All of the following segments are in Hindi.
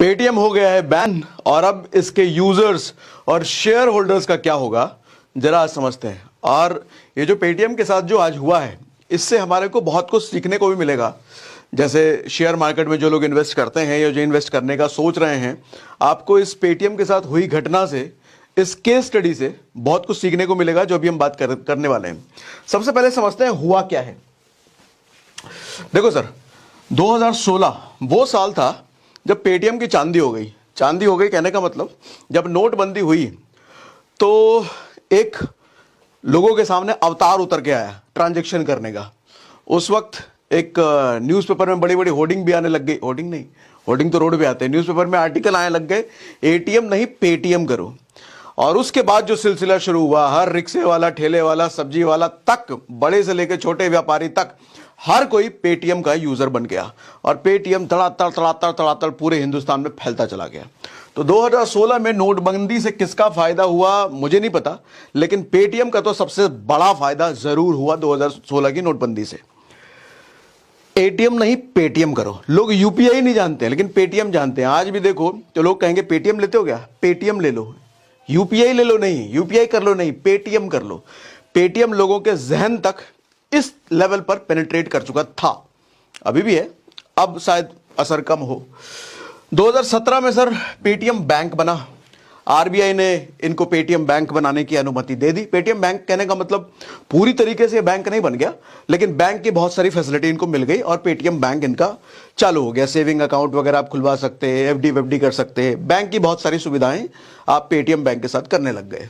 पेटीएम हो गया है बैन और अब इसके यूजर्स और शेयर होल्डर्स का क्या होगा जरा आज समझते हैं। और ये जो पेटीएम के साथ जो आज हुआ है इससे हमारे को बहुत कुछ सीखने को भी मिलेगा। जैसे शेयर मार्केट में जो लोग इन्वेस्ट करते हैं या जो इन्वेस्ट करने का सोच रहे हैं, आपको इस पेटीएम के साथ हुई घटना से, इस केस स्टडी से बहुत कुछ सीखने को मिलेगा जो अभी हम बात करने वाले हैं। सबसे पहले समझते हैं हुआ क्या है। देखो सर, 2016 वो साल था जब पेटीएम की चांदी हो गई। चांदी हो गई कहने का मतलब, जब नोटबंदी हुई तो एक लोगों के सामने अवतार उतर के आया ट्रांजैक्शन करने का। उस वक्त एक न्यूज़पेपर में बड़ी बड़ी होर्डिंग भी आने लग गई। होर्डिंग नहीं, होर्डिंग तो रोड पे आते हैं, न्यूज़पेपर में आर्टिकल आने लग गए, एटीएम नहीं पेटीएम करो। और उसके बाद जो सिलसिला शुरू हुआ, हर रिक्शे वाला, ठेले वाला, सब्जी वाला तक, बड़े से लेकर छोटे व्यापारी तक, हर कोई पेटीएम का यूजर बन गया और पेटीएम तड़ातड़ पूरे हिंदुस्तान में फैलता चला गया। तो 2016 में नोटबंदी से किसका फायदा हुआ मुझे नहीं पता, लेकिन पेटीएम का तो सबसे बड़ा फायदा जरूर हुआ 2016 की नोटबंदी से। एटीएम नहीं पेटीएम करो। लोग यूपीआई नहीं जानते हैं लेकिन पेटीएम जानते हैं। आज भी देखो तो लोग कहेंगे पेटीएम लेते हो क्या, पेटीएम ले लो। यूपीआई ले लो नहीं, यूपीआई कर लो नहीं, पेटीएम कर लो। पेटीएम लोगों के जहन तक इस लेवल पर पेनिट्रेट कर चुका था, अभी भी है, अब शायद असर कम हो। 2017 में सर पेटीएम बैंक बना। आरबीआई ने इनको पेटीएम बैंक बनाने की अनुमति दे दी। पेटीएम बैंक कहने का मतलब पूरी तरीके से बैंक नहीं बन गया, लेकिन बैंक की बहुत सारी फैसिलिटी इनको मिल गई और पेटीएम बैंक इनका चालू हो गया। सेविंग अकाउंट वगैरह आप खुलवा सकते हैं, एफडी वेफडी कर सकते हैं, बैंक की बहुत सारी सुविधाएं आप पेटीएम बैंक के साथ करने लग गए।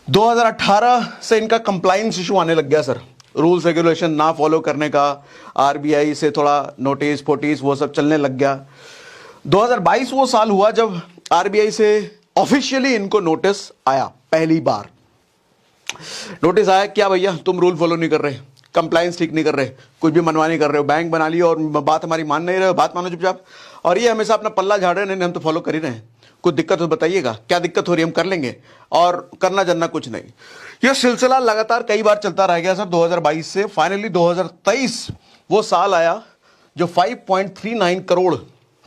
2018 से इनका कंप्लायंस इशू आने लग गया सर, रूल्स रेगुलेशन ना फॉलो करने का, आरबीआई से थोड़ा नोटिस फोटिस वो सब चलने लग गया। 2022 वो साल हुआ जब आरबीआई से ऑफिशियली इनको नोटिस आया। पहली बार नोटिस आया, क्या भैया तुम रूल फॉलो नहीं कर रहे, कंप्लायंस ठीक नहीं कर रहे, कुछ भी मनवा नहीं कर रहे हो, बैंक बना लियो और बात हमारी मान नहीं रहे हो, बात मानो चुपचाप। और ये हमेशा अपना पल्ला झाड़ रहे हैं, नहीं हम तो फॉलो कर ही रहे हैं, कुछ दिक्कत हो बताइएगा, क्या दिक्कत हो रही है हम कर लेंगे, और करना जानना कुछ नहीं। यह सिलसिला लगातार कई बार चलता रह गया सर 2022 से। फाइनली 2023 वो साल आया जो 5.39 करोड़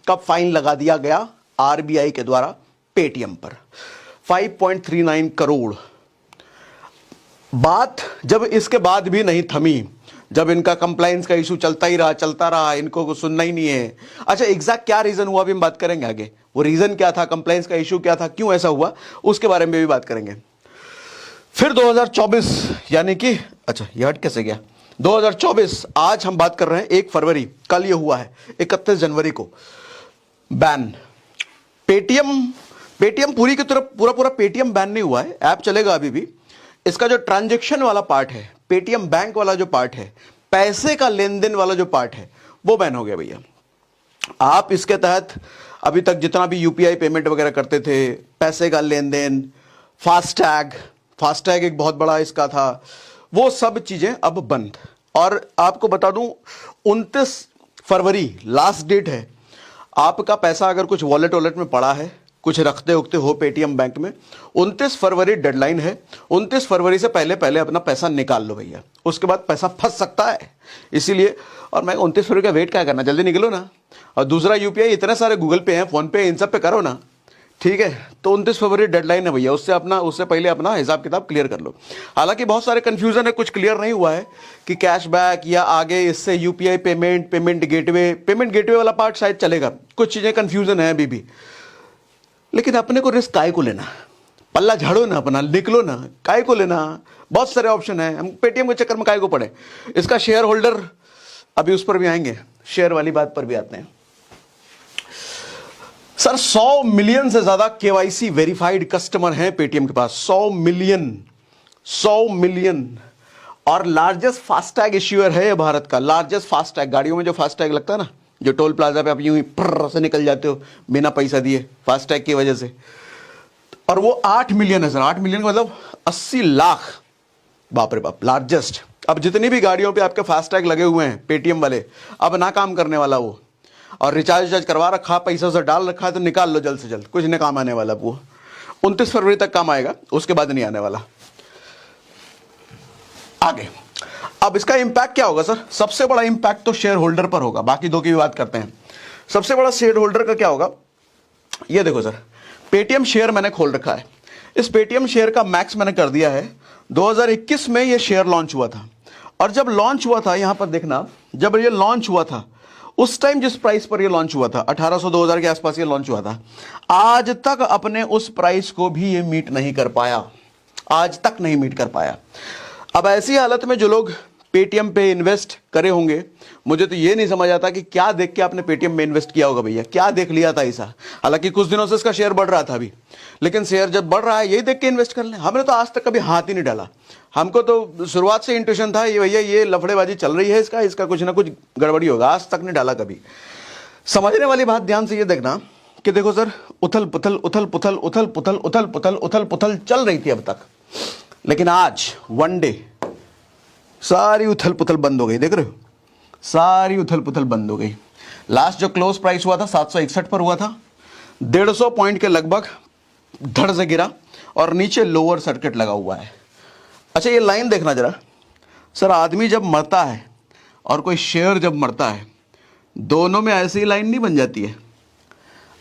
का फाइन लगा दिया गया आरबीआई के द्वारा पेटीएम पर। 5.39 करोड़। बात जब इसके बाद भी नहीं थमी, जब इनका कंप्लायंस का इशू चलता रहा, इनको कुछ सुनना ही नहीं है। अच्छा, एग्जैक्ट क्या रीजन हुआ अभी हम बात करेंगे आगे। वो रीजन क्या था, कंप्लायंस का इशू क्या था, क्यों ऐसा हुआ, उसके बारे में भी बात करेंगे। फिर 2024 यानी कि, अच्छा ये हट कैसे गया, 2024 आज हम बात कर रहे हैं 1 फरवरी, कल ये हुआ है 31 जनवरी को बैन। पेटीएम पूरी की तरफ पूरा पेटीएम बैन नहीं हुआ है, ऐप चलेगा अभी भी। इसका जो ट्रांजैक्शन वाला पार्ट है, पेटीएम बैंक वाला जो पार्ट है, पैसे का लेन देन वाला जो पार्ट है, वो बैन हो गया भैया। आप इसके तहत अभी तक जितना भी यूपीआई पेमेंट वगैरह करते थे, पैसे का लेन देन, फास्टैग एक बहुत बड़ा इसका था, वो सब चीजें अब बंद। और आपको बता दूं 29 फरवरी लास्ट डेट है। आपका पैसा अगर कुछ वॉलेट में पड़ा है, कुछ रखते उखते हो पेटीएम बैंक में, 29 फरवरी डेडलाइन है। 29 फरवरी से पहले अपना पैसा निकाल लो भैया, उसके बाद पैसा फंस सकता है। इसीलिए, और मैं 29 फरवरी का वेट क्या करना, जल्दी निकलो ना। और दूसरा यूपीआई इतने सारे गूगल पे हैं, फोन पे, इन सब पे करो ना, ठीक है। तो 29 फरवरी डेडलाइन है भैया, उससे पहले अपना हिसाब किताब क्लियर कर लो। हालांकि बहुत सारे कंफ्यूजन है, कुछ क्लियर नहीं हुआ है कि कैशबैक या आगे इससे यूपीआई पेमेंट गेटवे वाला पार्ट शायद चलेगा, कुछ चीजें कंफ्यूजन है अभी भी। लेकिन अपने को रिस्क काय को लेना, पल्ला झाड़ो ना अपना, निकलो ना, काय को लेना, बहुत सारे ऑप्शन है, हम पेटीएम के चक्कर में काय को पड़े। इसका शेयर होल्डर, अभी उस पर भी आएंगे, शेयर वाली बात पर भी आते हैं सर। 100 मिलियन से ज्यादा केवाईसी वेरीफाइड कस्टमर हैं पेटीएम के पास, 100 मिलियन। और लार्जेस्ट फास्टैग इश्यूअर है भारत का, लार्जेस्ट फास्टैग। गाड़ियों में जो फास्टैग लगता है ना, जो टोल प्लाजा पे आप यूं ही फर्र से निकल जाते हो बिना पैसा दिए, फास्टैग की वजह से। और वो 8 मिलियन है सर। 8 मिलियन का मतलब 80 लाख, बाप रे बाप, लार्जेस्ट। अब जितनी भी गाड़ियों पे आपके फास्टैग लगे हुए हैं पेटीएम वाले, अब ना काम करने वाला वो, और रिचार्ज करवा रखा, पैसा से डाल रखा है, तो निकाल लो जल्द से जल्द, कुछ नहीं काम आने वाला वो। 29 फरवरी तक काम आएगा, उसके बाद नहीं आने वाला। आगे अब इसका इंपैक्ट क्या होगा सर? सबसे बड़ा इंपैक्ट तो शेयर होल्डर पर होगा, बाकी दो की भी बात करते हैं। सबसे बड़ा शेयर होल्डर का क्या होगा? ये देखो सर, पेटीएम शेयर मैंने खोल रखा है। इस पेटीएम शेयर का मैक्स मैंने कर दिया है। 2021 में ये शेयर लॉन्च हुआ था, और जब लॉन्च हुआ था यहां पर देखना, जब ये लॉन्च हुआ था उस टाइम जिस प्राइस पर ये लॉन्च हुआ था 1800 2000 के आसपास ये लॉन्च हुआ था, आज तक अपने उस प्राइस को भी ये मीट नहीं कर पाया, आज तक नहीं मीट कर पाया। अब ऐसी हालत में जो लोग पेटीएम पे इन्वेस्ट करे होंगे, मुझे तो ये नहीं समझ आता कि क्या देख के आपने पेटीएम में इन्वेस्ट किया होगा भैया, क्या देख लिया था ऐसा। हालांकि कुछ दिनों से इसका शेयर बढ़ रहा था अभी, लेकिन शेयर जब बढ़ रहा है यही देख के इन्वेस्ट कर लें। हमने तो आज तक कभी हाथ ही नहीं डाला। हमको तो शुरुआत से इंट्यूशन था ये भैया ये लफड़ेबाजी चल रही है, इसका कुछ ना कुछ गड़बड़ी होगा, आज तक नहीं डाला कभी। समझने वाली बात ध्यान से ये देखना कि देखो सर, उथल पुथल उथल पुथल उथल पुथल उथल पुथल उथल पुथल चल रही थी अब तक, लेकिन आज वन डे सारी उथल पुथल बंद हो गई। देख रहे हो, सारी उथल पुथल बंद हो गई। लास्ट जो क्लोज प्राइस हुआ था 761 पर हुआ था, 150 पॉइंट के लगभग धड़ से गिरा और नीचे लोअर सर्किट लगा हुआ है। अच्छा ये लाइन देखना जरा सर, आदमी जब मरता है और कोई शेयर जब मरता है, दोनों में ऐसी ही लाइन नहीं बन जाती है।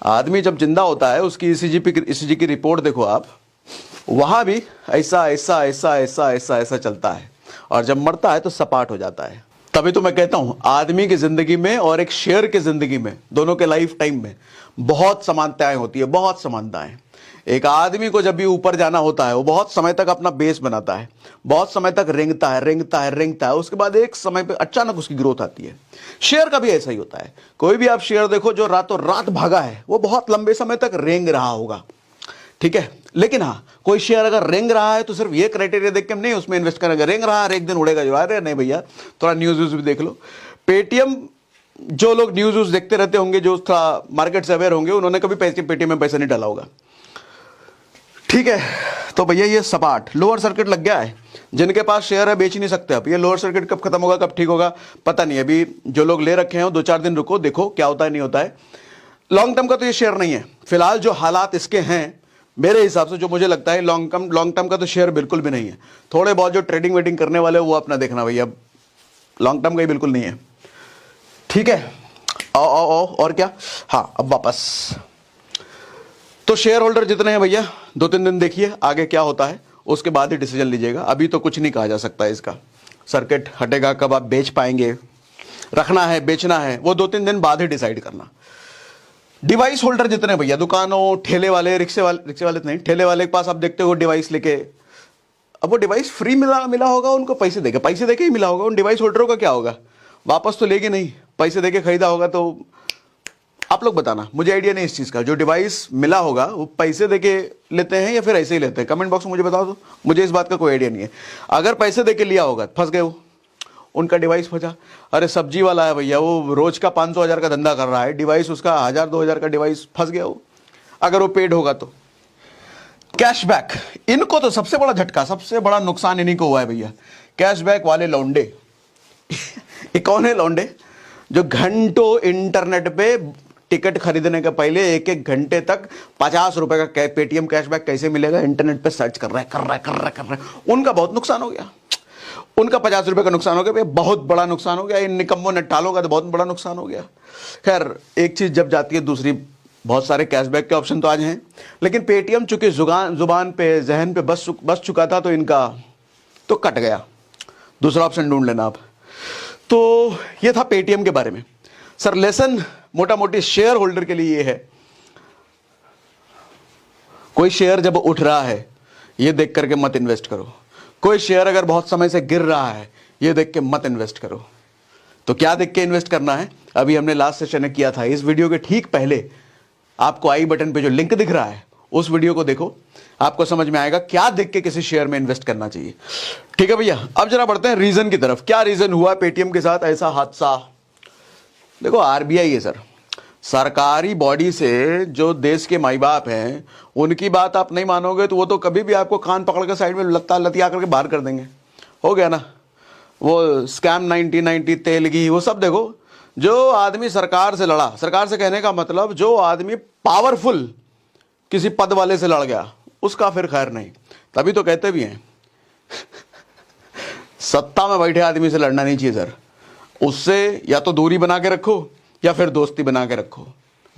आदमी जब जिंदा होता है उसकी ईसीजी की रिपोर्ट देखो आप, वहां भी ऐसा ऐसा ऐसा ऐसा ऐसा ऐसा चलता है, और जब मरता है तो सपाट हो जाता है। तभी तो मैं कहता हूं आदमी की जिंदगी में और एक शेयर की जिंदगी में, दोनों के लाइफ टाइम में बहुत समानताएं होती है, बहुत समानताएं। एक आदमी को जब भी ऊपर जाना होता है वो बहुत समय तक अपना बेस बनाता है, बहुत समय तक रेंगता है रेंगता है रेंगता है, उसके बाद एक समय पे अचानक उसकी ग्रोथ आती है। शेयर का भी ऐसा ही होता है। कोई भी आप शेयर देखो जो रातों रात भागा है वो बहुत लंबे समय तक रेंग रहा होगा, ठीक है। लेकिन हाँ, कोई शेयर अगर रेंग रहा है तो सिर्फ ये क्राइटेरिया देख के हम नहीं उसमें इन्वेस्ट करेंगे, रेंग रहा है एक दिन उड़ेगा जो, अरे नहीं भैया, थोड़ा न्यूज व्यूज भी देख लो। पेटीएम, जो लोग न्यूज व्यूज देखते रहते होंगे, जो थोड़ा मार्केट से अवेयर होंगे, उन्होंने कभी पेटीएम में पैसा नहीं डाला होगा, ठीक है। तो भैया ये सपाट लोअर सर्किट लग गया है। जिनके पास शेयर है बेच ही नहीं सकते आप। ये लोअर सर्किट कब खत्म होगा कब ठीक होगा पता नहीं। अभी जो लोग ले रखे हैं 2-4 दिन रुको, देखो क्या होता है नहीं होता है। लॉन्ग टर्म का तो ये शेयर नहीं है फिलहाल। जो हालात इसके हैं मेरे हिसाब से, जो मुझे लगता है लॉन्ग टर्म का तो शेयर बिल्कुल भी नहीं है। थोड़े बहुत जो ट्रेडिंग वेडिंग करने वाले वो अपना देखना भैया, लॉन्ग टर्म का ही बिल्कुल नहीं है, ठीक है। आओ और क्या, हाँ अब वापस तो शेयर होल्डर जितने हैं भैया 2-3 दिन देखिए आगे क्या होता है, उसके बाद ही डिसीजन लीजिएगा। अभी तो कुछ नहीं कहा जा सकता है। इसका सर्किट हटेगा कब, आप बेच पाएंगे, रखना है बेचना है, वो 2-3 दिन बाद ही डिसाइड करना। डिवाइस होल्डर जितने भैया, दुकानों, ठेले वाले, रिक्शे वाले नहीं, ठेले वाले के पास आप देखते हो डिवाइस लेके, अब वो डिवाइस फ्री मिला होगा उनको, पैसे देके ही मिला होगा। उन डिवाइस होल्डरों का क्या होगा, वापस तो लेगे नहीं, पैसे देके खरीदा होगा। तो आप लोग बताना, मुझे आइडिया नहीं इस चीज़ का। जो डिवाइस मिला होगा वो पैसे देके लेते हैं या फिर ऐसे ही लेते हैं, कमेंट बॉक्स में मुझे बता दो, मुझे इस बात का कोई आइडिया नहीं है। अगर पैसे देके लिया होगा फंस गए वो, उनका डिवाइस फंसा। अरे सब्जी वाला है भैया, वो रोज का 500-1000 का धंधा कर रहा है, डिवाइस उसका 1000-2000 का डिवाइस, फंस गया वो, अगर वो पेड होगा तो। कैशबैक, इनको तो सबसे बड़ा झटका, सबसे बड़ा नुकसान इन्हीं को हुआ है भैया, कैशबैक वाले लौंडे। ये कौन है लौंडे, जो घंटों इंटरनेट पे टिकट खरीदने के पहले 1-1 घंटे तक 50 रुपए का पेटीएम कैशबैक कैसे मिलेगा इंटरनेट पे सर्च कर रहे हैं। उनका बहुत नुकसान हो गया, उनका 50 रुपए का नुकसान हो गया, बहुत बड़ा नुकसान हो गया। इन निकम्मों नट्टालों का तो बहुत बड़ा नुकसान हो गया। खैर एक चीज जब जाती है दूसरी, बहुत सारे कैशबैक के ऑप्शन तो आज हैं, लेकिन पेटीएम चूंकि जुबान पे जहन पे बस चुका था, तो इनका तो कट गया, दूसरा ऑप्शन ढूंढ लेना आप। तो ये था पेटीएम के बारे में। सर लेसन मोटा मोटी शेयर होल्डर के लिए ये है, कोई शेयर जब उठ रहा है ये देख करके मत इन्वेस्ट करो। कोई शेयर अगर बहुत समय से गिर रहा है ये देख के मत इन्वेस्ट करो। तो क्या देख के इन्वेस्ट करना है, अभी हमने लास्ट सेशन में किया था। इस वीडियो के ठीक पहले आपको आई बटन पे जो लिंक दिख रहा है उस वीडियो को देखो, आपको समझ में आएगा क्या देख के किसी शेयर में इन्वेस्ट करना चाहिए। ठीक है भैया, अब जरा बढ़ते हैं रीजन की तरफ। क्या रीजन हुआ पेटीएम के साथ ऐसा हादसा। देखो आरबीआई है सर, सरकारी बॉडी से जो देश के माई बाप हैं उनकी बात आप नहीं मानोगे तो वो तो कभी भी आपको कान पकड़ के साइड में लतिया करके बाहर कर देंगे। हो गया ना, वो स्कैम 1990 तेलगी वो सब देखो। जो आदमी सरकार से लड़ा, सरकार से कहने का मतलब जो आदमी पावरफुल किसी पद वाले से लड़ गया उसका फिर खैर नहीं। तभी तो कहते भी हैं सत्ता में बैठे आदमी से लड़ना नहीं चाहिए सर, उससे या तो दूरी बना के रखो या फिर दोस्ती बना के रखो।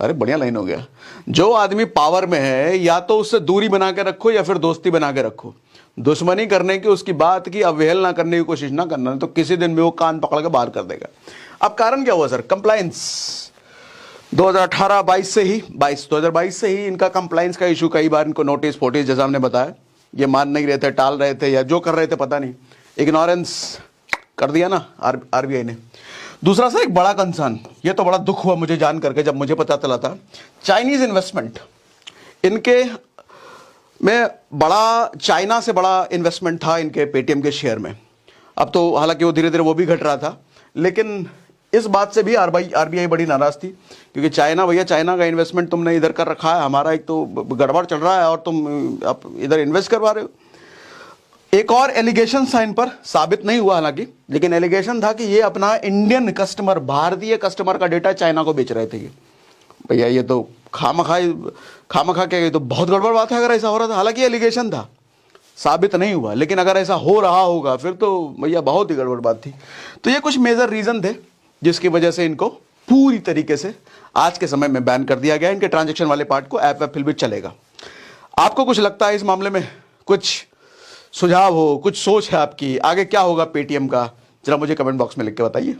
अरे बढ़िया लाइन हो गया। जो आदमी पावर में है या तो उससे दूरी बना के रखो या फिर दोस्ती बना के रखो। दुश्मनी करने की, उसकी बात की अवहेलना करने की कोशिश ना करना, तो किसी दिन भी वो कान पकड़ के बाहर कर देगा। अब कारण क्या हुआ सर? कंप्लायंस 2018-22 से ही 2022 से ही इनका कंप्लायंस का इशू, कई बार इनको नोटिस फोटिस जैसा हमने बताया, ये मान नहीं रहे थे, टाल रहे थे या जो कर रहे थे पता नहीं, इग्नोरेंस कर दिया ना आरबीआई ने। दूसरा सर एक बड़ा कंसर्न, ये तो बड़ा दुख हुआ मुझे जान करके जब मुझे पता चला था, चाइनीज इन्वेस्टमेंट इनके में बड़ा, चाइना से बड़ा इन्वेस्टमेंट था इनके पेटीएम के शेयर में। अब तो हालांकि वो धीरे धीरे वो भी घट रहा था, लेकिन इस बात से भी आरबीआई बड़ी नाराज थी, क्योंकि चाइना, भैया चाइना का इन्वेस्टमेंट तुमने इधर कर रखा है, हमारा एक तो गड़बड़ चल रहा है और तुम आप इधर इन्वेस्ट करवा रहे हो। एक और एलिगेशन था इन पर, साबित नहीं हुआ हालांकि, लेकिन एलिगेशन था कि ये अपना इंडियन कस्टमर, भारतीय कस्टमर का डेटा चाइना को बेच रहे थे। ये भैया ये तो खामखा क्या, ये तो बहुत गड़बड़ बात है अगर ऐसा हो रहा था। हालांकि एलिगेशन था, साबित नहीं हुआ, लेकिन अगर ऐसा हो रहा होगा फिर तो भैया बहुत ही गड़बड़ बात थी। तो ये कुछ मेजर रीजन थे जिसकी वजह से इनको पूरी तरीके से आज के समय में बैन कर दिया गया। इनके ट्रांजेक्शन वाले पार्ट को ऐप फिर भी चलेगा। आपको कुछ लगता है इस मामले में? कुछ सुझाव हो, कुछ सोच है आपकी, आगे क्या होगा पेटीएम का, जरा मुझे कमेंट बॉक्स में लिख के बताइए।